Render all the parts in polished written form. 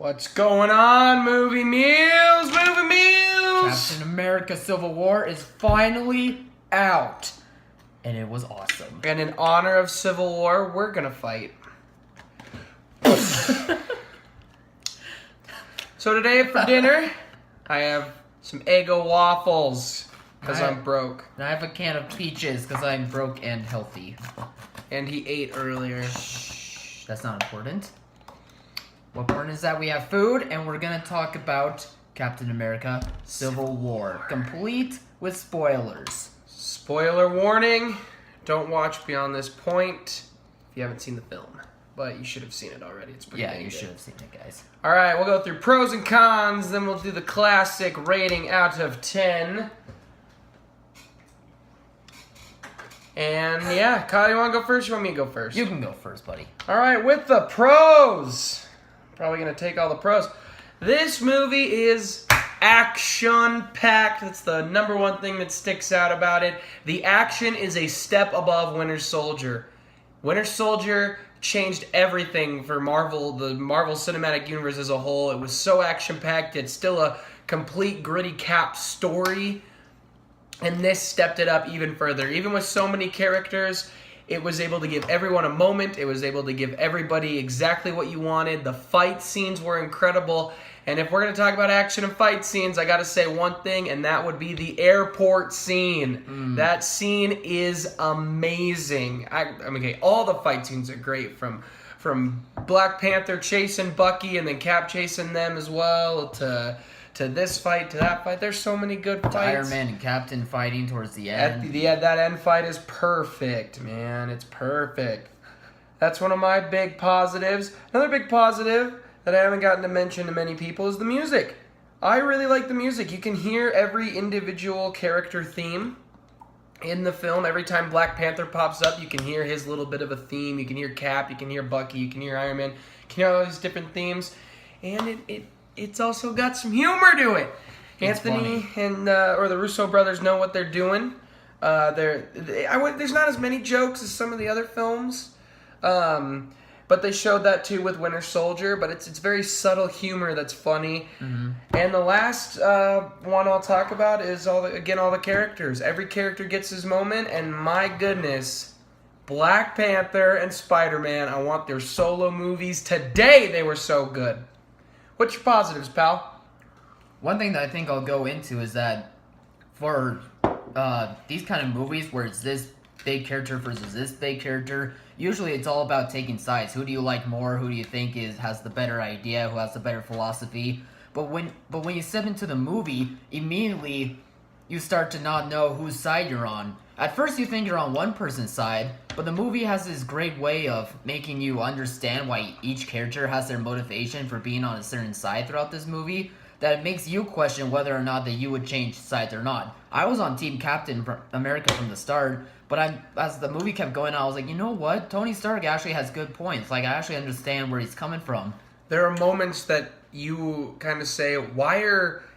What's going on, Movie Meals? Movie Meals! Captain America Civil War is finally out. And it was awesome. And in honor of Civil War, we're gonna fight. So today for dinner, I have some Eggo waffles, because I'm broke. And I have a can of peaches, because I'm broke and healthy. And he ate earlier. Shh, that's not important. What important is that we have food, and we're going to talk about Captain America Civil War. Complete with spoilers. Spoiler warning, don't watch beyond this point if you haven't seen the film. But you should have seen it already. It's pretty Yeah, dang you good. should have seen it, guys. All right, we'll go through pros and cons, then we'll do the classic rating out of 10. And yeah, Kyle, you want to go first? You want me to go first? You can go first, buddy. All right, with the pros. Probably going to take all the pros. This movie is action-packed. That's the number one thing that sticks out about it. The action is a step above Winter Soldier. Winter Soldier changed everything for Marvel, the Marvel Cinematic Universe as a whole. It was so action-packed. It's still a complete gritty Cap story. And this stepped it up even further. Even with so many characters, it was able to give everyone a moment. It was able to give everybody exactly what you wanted. The fight scenes were incredible. And if we're going to talk about action and fight scenes, I got to say one thing, and that would be the airport scene. That scene is amazing. Okay, all the fight scenes are great, from Black Panther chasing Bucky and then Cap chasing them as well, to this fight, to that fight. There's so many good fights. Iron Man and Captain fighting towards the end. That end fight is perfect, man. It's perfect. That's one of my big positives. Another big positive that I haven't gotten to mention to many people is the music. I really like the music. You can hear every individual character theme in the film. Every time Black Panther pops up, you can hear his little bit of a theme. You can hear Cap, you can hear Bucky, you can hear Iron Man. You can hear all these different themes. And it's also got some humor to it. It's Anthony and or the Russo brothers know what they're doing. There's not as many jokes as some of the other films, but they showed that too with Winter Soldier. But it's very subtle humor that's funny. Mm-hmm. And the last one I'll talk about is all the characters. Every character gets his moment, and my goodness, Black Panther and Spider-Man, I want their solo movies today. They were so good. What's your positives, pal? One thing that I think I'll go into is that for these kind of movies where it's this big character versus this big character, usually it's all about taking sides. Who do you like more? Who do you think has the better idea? Who has the better philosophy? But when you step into the movie, immediately you start to not know whose side you're on. At first you think you're on one person's side, but the movie has this great way of making you understand why each character has their motivation for being on a certain side throughout this movie, that it makes you question whether or not that you would change sides or not. I was on Team Captain America from the start, but as the movie kept going on, I was like, you know what? Tony Stark actually has good points. Like, I actually understand where he's coming from. There are moments that you kind of say,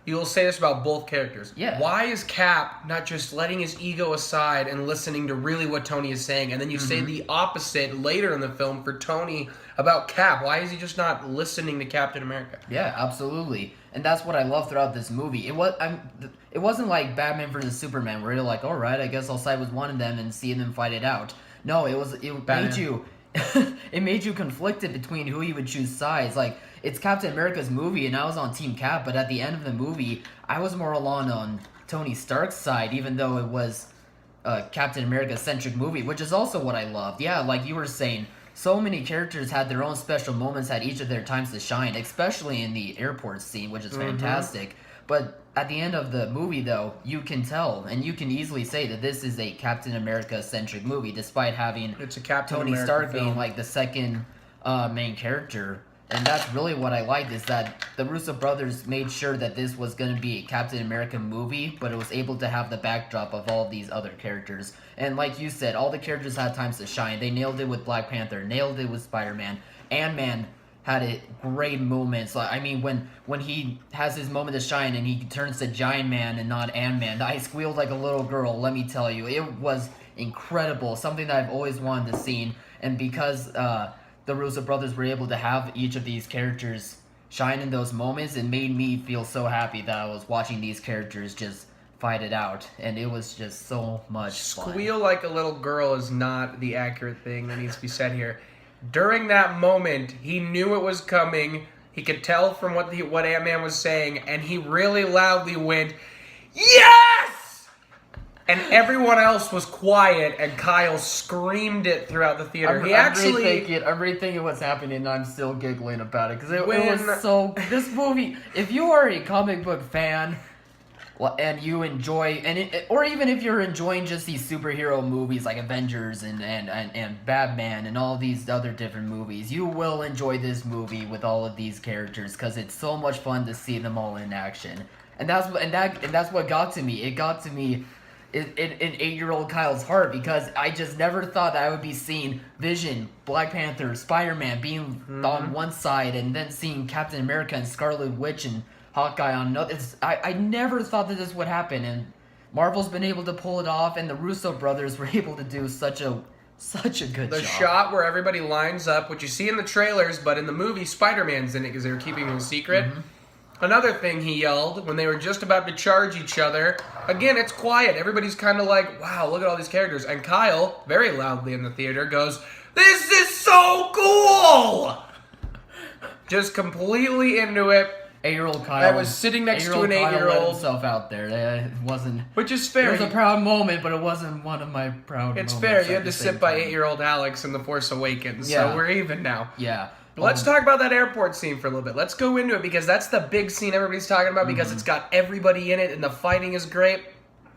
you'll say this about both characters. Yeah. Why is Cap not just letting his ego aside and listening to really what Tony is saying? And then you say the opposite later in the film for Tony about Cap. Why is he just not listening to Captain America? Yeah, absolutely. And that's what I love throughout this movie. It wasn't like Batman versus Superman where you're like, all right, I guess I'll side with one of them and see them fight it out. No, it made you conflicted between who you would choose sides. Like, it's Captain America's movie, and I was on Team Cap, but at the end of the movie, I was more along on Tony Stark's side, even though it was a Captain America-centric movie, which is also what I loved. Yeah, like you were saying, so many characters had their own special moments, had each of their times to shine, especially in the airport scene, which is fantastic. But at the end of the movie, though, you can tell, and you can easily say that this is a Captain America-centric movie, despite having Tony Stark being like the second main character. And that's really what I liked, is that the Russo brothers made sure that this was going to be a Captain America movie, but it was able to have the backdrop of all these other characters. And like you said, all the characters had times to shine. They nailed it with Black Panther, nailed it with Spider-Man. Ant-Man had great moments. Like, I mean, when he has his moment to shine and he turns to Giant Man and not Ant-Man, I squealed like a little girl, let me tell you. It was incredible, something that I've always wanted to see. And because the Russo brothers were able to have each of these characters shine in those moments, it made me feel so happy that I was watching these characters just fight it out, and it was just so much fun. Squeal like a little girl is not the accurate thing that needs to be said here. During that moment, he knew it was coming. He could tell from what Ant-Man was saying, and he really loudly went, "Yes!" And everyone else was quiet, and Kyle screamed it throughout the theater. I'm rethinking what's happening, and I'm still giggling about it because it was so. This movie, if you are a comic book fan, and you enjoy, or even if you're enjoying just these superhero movies like Avengers and Batman and all these other different movies, you will enjoy this movie with all of these characters because it's so much fun to see them all in action. And that's what got to me. It got to me in 8-year-old Kyle's heart because I just never thought that I would be seeing Vision, Black Panther, Spider-Man being on one side, and then seeing Captain America and Scarlet Witch and Hawkeye on another. I never thought that this would happen, and Marvel's been able to pull it off, and the Russo brothers were able to do such a good job. The shot where everybody lines up, which you see in the trailers, but in the movie, Spider-Man's in it because they were keeping it a secret. Another thing he yelled when they were just about to charge each other. Again, it's quiet. Everybody's kind of like, wow, look at all these characters. And Kyle, very loudly in the theater, goes, "This is so cool!" Just completely into it. 8-year-old Kyle. I was sitting next to an 8-year-old. Let himself out there. It wasn't. Which is fair. It was a proud moment, but it wasn't one of my proud moments. It's fair. You had to sit by 8-year-old Alex in The Force Awakens, so we're even now. Yeah. Let's talk about that airport scene for a little bit. Let's go into it because that's the big scene everybody's talking about because it's got everybody in it and the fighting is great.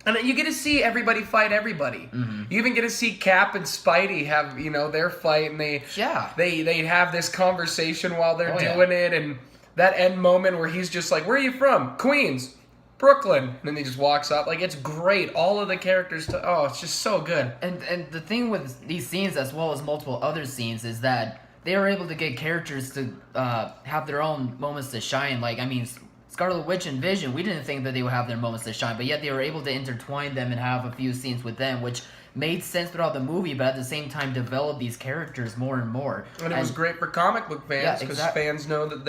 And you get to see everybody fight everybody. You even get to see Cap and Spidey have, their fight, and they have this conversation while they're doing it, and that end moment where he's just like, "Where are you from?" "Queens." "Brooklyn." And then he just walks up. Like, it's great. All of the characters, it's just so good. And the thing with these scenes, as well as multiple other scenes, is that they were able to get characters to have their own moments to shine. Like, I mean, Scarlet Witch and Vision, we didn't think that they would have their moments to shine, but yet they were able to intertwine them and have a few scenes with them, which made sense throughout the movie, but at the same time developed these characters more and more. And it was great for comic book fans because fans know that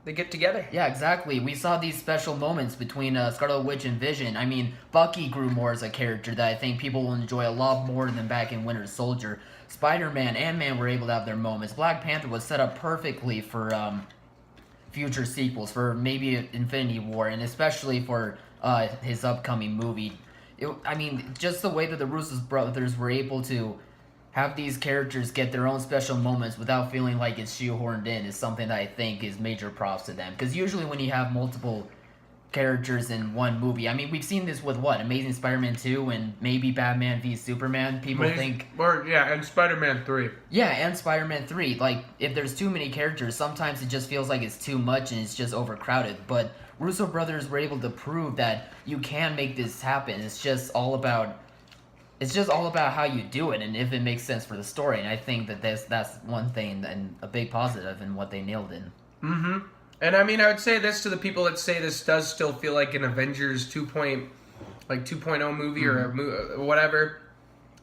they get together. Yeah, exactly. We saw these special moments between Scarlet Witch and Vision. I mean, Bucky grew more as a character that I think people will enjoy a lot more than back in Winter Soldier. Spider-Man, Ant-Man were able to have their moments. Black Panther was set up perfectly for future sequels, for maybe Infinity War, and especially for his upcoming movie. Just the way that the Russo brothers were able to have these characters get their own special moments without feeling like it's shoehorned in is something that I think is major props to them. Because usually when you have multiple characters in one movie, I mean, we've seen this with Amazing Spider-Man 2 and maybe Batman v Superman. And Spider-Man 3. Yeah, and Spider-Man 3. Like, if there's too many characters, sometimes it just feels like it's too much and it's just overcrowded. But Russo brothers were able to prove that you can make this happen. It's just all about how you do it and if it makes sense for the story. And I think that that's one thing and a big positive in what they nailed in. And I mean, I would say this to the people that say this does still feel like an Avengers 2.0 movie or whatever.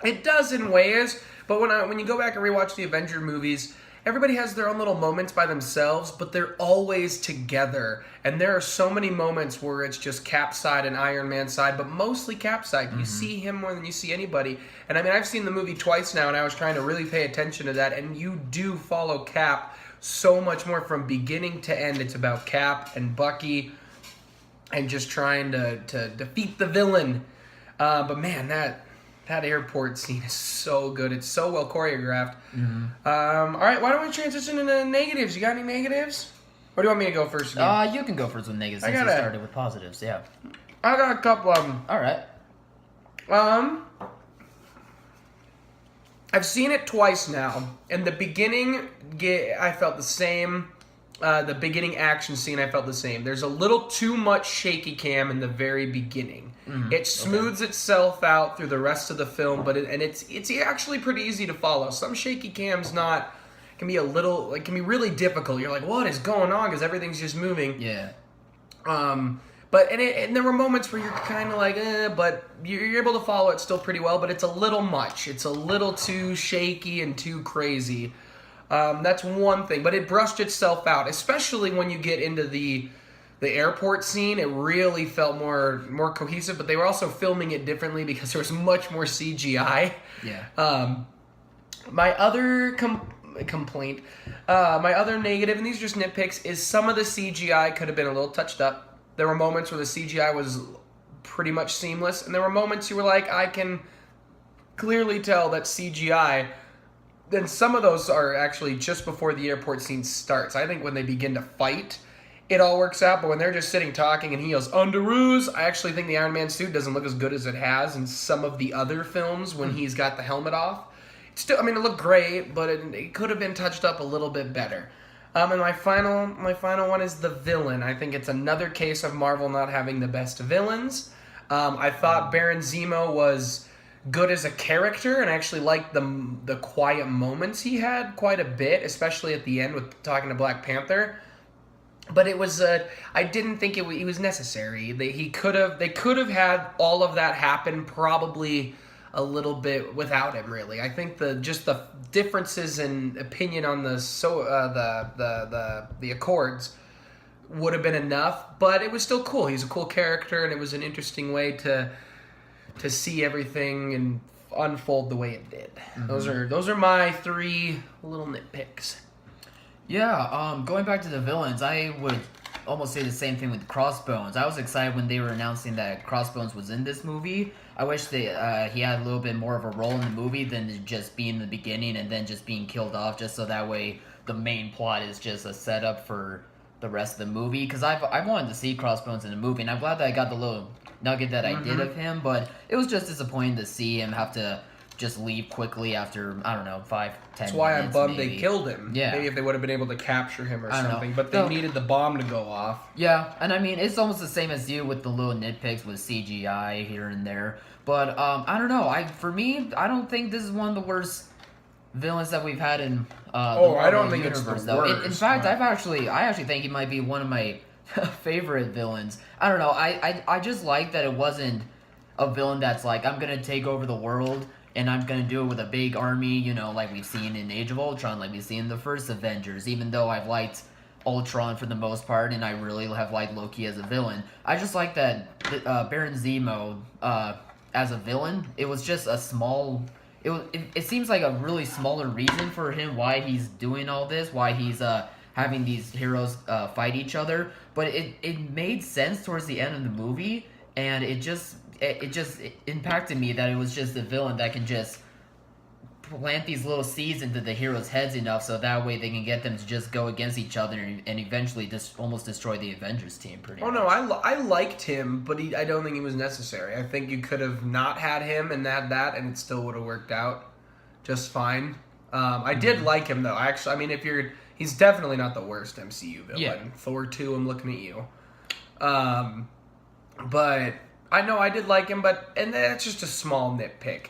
It does in ways, but when you go back and rewatch the Avenger movies, everybody has their own little moments by themselves, but they're always together. And there are so many moments where it's just Cap's side and Iron Man's side, but mostly Cap's side. You see him more than you see anybody. And I mean, I've seen the movie twice now, and I was trying to really pay attention to that, and you do follow Cap so much more from beginning to end. It's about Cap and Bucky and just trying to defeat the villain. But man, that airport scene is so good. It's so well choreographed. All right, why don't we transition into negatives? You got any negatives? Or do you want me to go first again? You can go first with negatives since you started with positives, yeah. I got a couple of them. All right. I've seen it twice now. In the beginning, I felt the same. The beginning action scene, I felt the same. There's a little too much shaky cam in the very beginning. It smooths itself out through the rest of the film, but it's actually pretty easy to follow. Some shaky cams can be really difficult. You're like, what is going on? Because everything's just moving. Yeah. But there were moments where you're kind of like, but you're able to follow it still pretty well. But it's a little much. It's a little too shaky and too crazy. That's one thing, but it brushed itself out, especially when you get into the airport scene. It really felt more cohesive, but they were also filming it differently because there was much more CGI. Yeah. My other complaint, my other negative, and these are just nitpicks, is some of the CGI could have been a little touched up. There were moments where the CGI was pretty much seamless, and there were moments you were like, I can clearly tell that CGI. Then some of those are actually just before the airport scene starts. I think when they begin to fight, it all works out, but when they're just sitting talking and he yells, Underoos, I actually think the Iron Man suit doesn't look as good as it has in some of the other films when he's got the helmet off. Still, I mean, it looked great, but it could have been touched up a little bit better. And my final one is the villain. I think it's another case of Marvel not having the best villains. I thought Baron Zemo was good as a character, and I actually liked the quiet moments he had quite a bit, especially at the end with talking to Black Panther. But it was I didn't think it was necessary. They could have had all of that happen probably a little bit without him. Really, I think the differences in opinion on the Accords would have been enough. But it was still cool. He's a cool character, and it was an interesting way to see everything and unfold the way it did. Mm-hmm. Those are my 3 little nitpicks. Yeah, going back to the villains, I would almost say the same thing with Crossbones. I was excited when they were announcing that Crossbones was in this movie. I wish he had a little bit more of a role in the movie than to just be in the beginning and then just being killed off, just so that way the main plot is just a setup for the rest of the movie. Because I wanted to see Crossbones in the movie, and I'm glad that I got the little nugget that I did of him, but it was just disappointing to see him have to just leave quickly after, I don't know, 5-10 minutes. That's why I'm bummed maybe. They killed him. Yeah. Maybe if they would have been able to capture him or something. Know. But they needed the bomb to go off. Yeah, and I mean, it's almost the same as you with the little nitpicks with CGI here and there. But, I don't know. For me, I don't think this is one of the worst villains that we've had in the I don't think universe, it's the though. worst. In fact, I actually think he might be one of my favorite villains. I don't know. I just like that it wasn't a villain that's like, I'm gonna take over the world and I'm gonna do it with a big army, like we've seen in Age of Ultron, like we've seen in the first Avengers. Even though I've liked Ultron for the most part, and I really have liked Loki as a villain, I just like that Baron Zemo as a villain. It was just a small. It seems like a really smaller reason for him why he's doing all this, why he's having these heroes fight each other. But it made sense towards the end of the movie, and it just impacted me that it was just a villain that can just plant these little seeds into the heroes' heads enough so that way they can get them to just go against each other and eventually just almost destroy the Avengers team pretty much. No, I liked him, but I don't think he was necessary. I think you could have not had him and had that, and it still would have worked out just fine. I did like him, though. He's definitely not the worst MCU villain. Yeah. Thor 2, I'm looking at you. But I know I did like him, and that's just a small nitpick.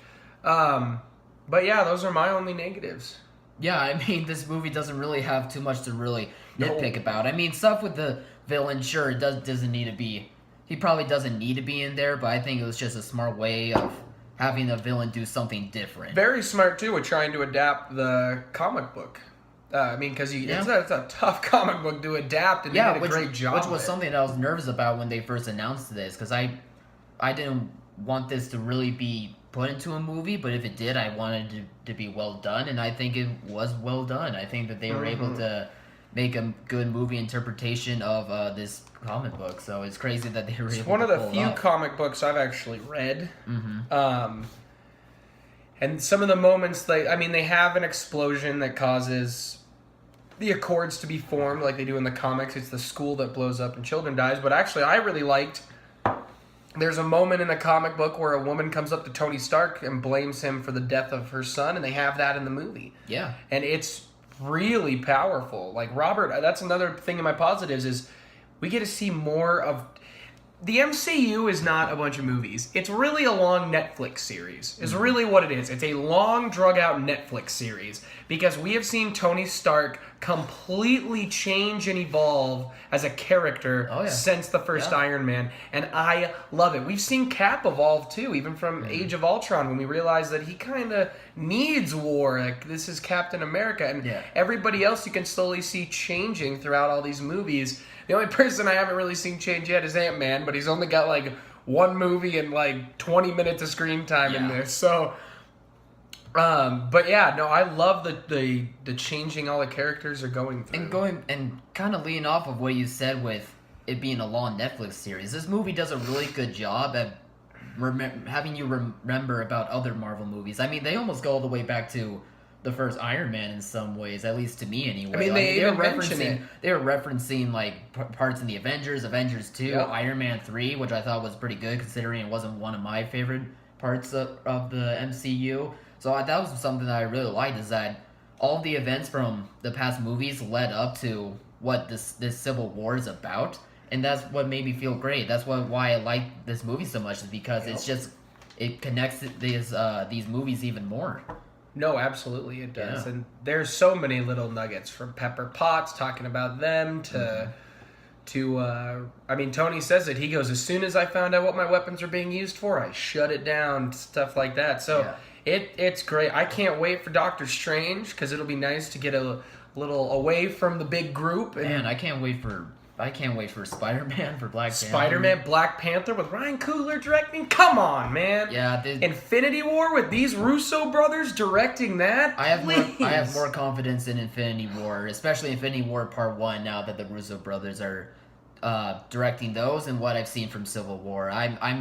But yeah, those are my only negatives. Yeah, I mean, this movie doesn't really have too much to really nitpick about. I mean, stuff with the villain, sure, it doesn't need to be. He probably doesn't need to be in there, but I think it was just a smart way of having the villain do something different. Very smart too with trying to adapt the comic book. Because it's a tough comic book to adapt, and they did a great job. Which was something that I was nervous about when they first announced this, because I didn't want this to really be put into a movie, but if it did, I wanted it to be well done, and I think it was well done. I think that they were able to make a good movie interpretation of this comic book, so it's crazy that they were able to It's one of the pull few off. comic books I've actually read. And some of the moments, they have an explosion that causes the Accords to be formed like they do in the comics. It's the school that blows up and children dies, but actually I really liked... There's a moment in a comic book where a woman comes up to Tony Stark and blames him for the death of her son, and they have that in the movie. Yeah. And it's really powerful. Like, Robert, that's another thing in my positives is we get to see more of... the MCU is not a bunch of movies. It's really a long Netflix series. Is really what it is. It's a long, drug-out Netflix series because we have seen Tony Stark completely change and evolve as a character since the first Iron Man, and I love it. We've seen Cap evolve too, even from Age of Ultron, when we realized that he kind of needs war. Like, this is Captain America, and everybody else you can slowly see changing throughout all these movies. The only person I haven't really seen change yet is Ant-Man, but he's only got like one movie and like 20 minutes of screen time in this. So, but yeah, no, I love the changing all the characters are going through. And kind of leaning off of what you said with it being a long Netflix series, this movie does a really good job at having you remember about other Marvel movies. I mean, they almost go all the way back to the first Iron Man in some ways, at least to me anyway. I mean, they were referencing like parts in the Avengers 2, Iron Man 3, which I thought was pretty good considering it wasn't one of my favorite parts of the MCU. So that was something that I really liked, is that all the events from the past movies led up to what this Civil War is about, and that's what made me feel great. That's why I like this movie so much, is because it connects these movies even more. No, absolutely it does. Yeah. And there's so many little nuggets, from Pepper Potts talking about them to I mean, Tony says it. He goes, as soon as I found out what my weapons are being used for, I shut it down, stuff like that. So it's great. I can't wait for Doctor Strange, because it'll be nice to get a little away from the big group. And man, I can't wait for Spider-Man, for Black Panther. Spider-Man, Black Panther with Ryan Coogler directing. Come on, man. Yeah, Infinity War with these Russo brothers directing that. I have more confidence in Infinity War, especially Infinity War Part 1, now that the Russo brothers are directing those, and what I've seen from Civil War.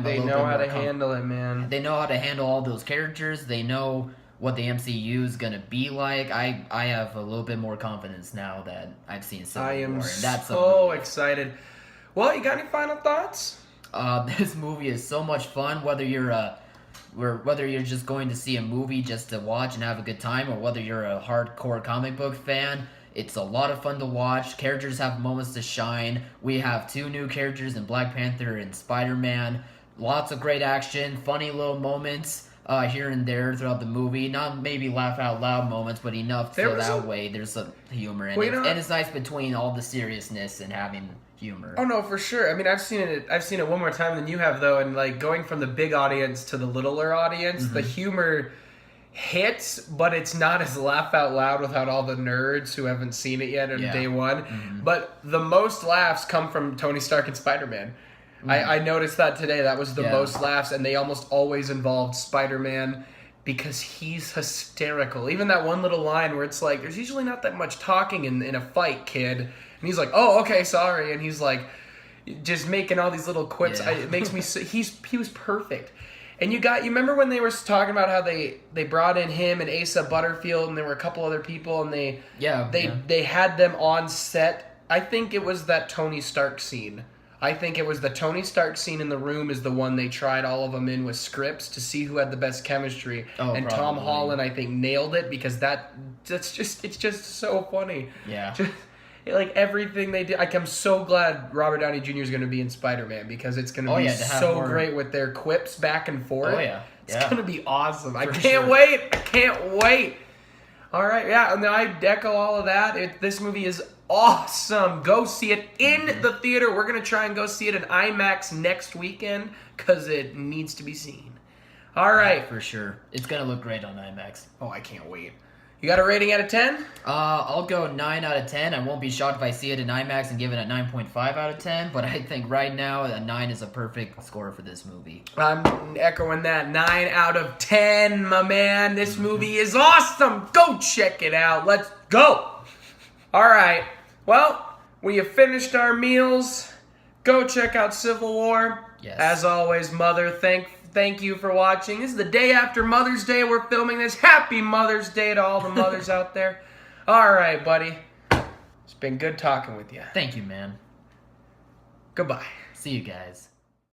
They know how to handle it, man. They know how to handle all those characters. They know what the MCU is gonna be like. I have a little bit more confidence now that I've seen Civil War. I am That's so excited. Well, you got any final thoughts? This movie is so much fun, whether you're just going to see a movie just to watch and have a good time, or whether you're a hardcore comic book fan. It's a lot of fun to watch. Characters have moments to shine. We have 2 new characters in Black Panther and Spider-Man. Lots of great action, funny little moments here and there throughout the movie. Not maybe laugh out loud moments, but enough so that way there's some humor in it. And it's nice between all the seriousness and having humor. Oh no, for sure. I mean, I've seen it one more time than you have, though, and like going from the big audience to the littler audience, the humor hits, but it's not as laugh out loud without all the nerds who haven't seen it yet on day one. But the most laughs come from Tony Stark and Spider-Man. I noticed that today. That was the most laughs, and they almost always involved Spider-Man because he's hysterical. Even that one little line where it's like, there's usually not that much talking in a fight, kid. And he's like, oh, okay, sorry. And he's like, just making all these little quips. It makes me so, he was perfect. And you remember when they were talking about how they brought in him and Asa Butterfield, and there were a couple other people, and they had them on set. I think it was that Tony Stark scene. I think it was the Tony Stark scene in the room is the one they tried all of them in with scripts to see who had the best chemistry. And Tom Holland, I think, nailed it, because it's just so funny. Yeah. Like everything they did. Like, I'm so glad Robert Downey Jr. is going to be in Spider-Man, because it's going to be so great with their quips back and forth. It's going to be awesome. I can't wait. All right, and I echo all of that. This movie is awesome. Go see it in the theater. We're going to try and go see it in IMAX next weekend, because it needs to be seen. All right. Yeah, for sure. It's going to look great on IMAX. Oh, I can't wait. You got a rating out of 10? I'll go 9 out of 10. I won't be shocked if I see it in IMAX and give it a 9.5 out of 10, but I think right now a 9 is a perfect score for this movie. I'm echoing that. 9 out of 10, my man. This movie is awesome. Go check it out. Let's go. All right. Well, we have finished our meals. Go check out Civil War. Yes. As always, Mother, thank you for watching. This is the day after Mother's Day. We're filming this. Happy Mother's Day to all the mothers out there. All right, buddy. It's been good talking with you. Thank you, man. Goodbye. See you guys.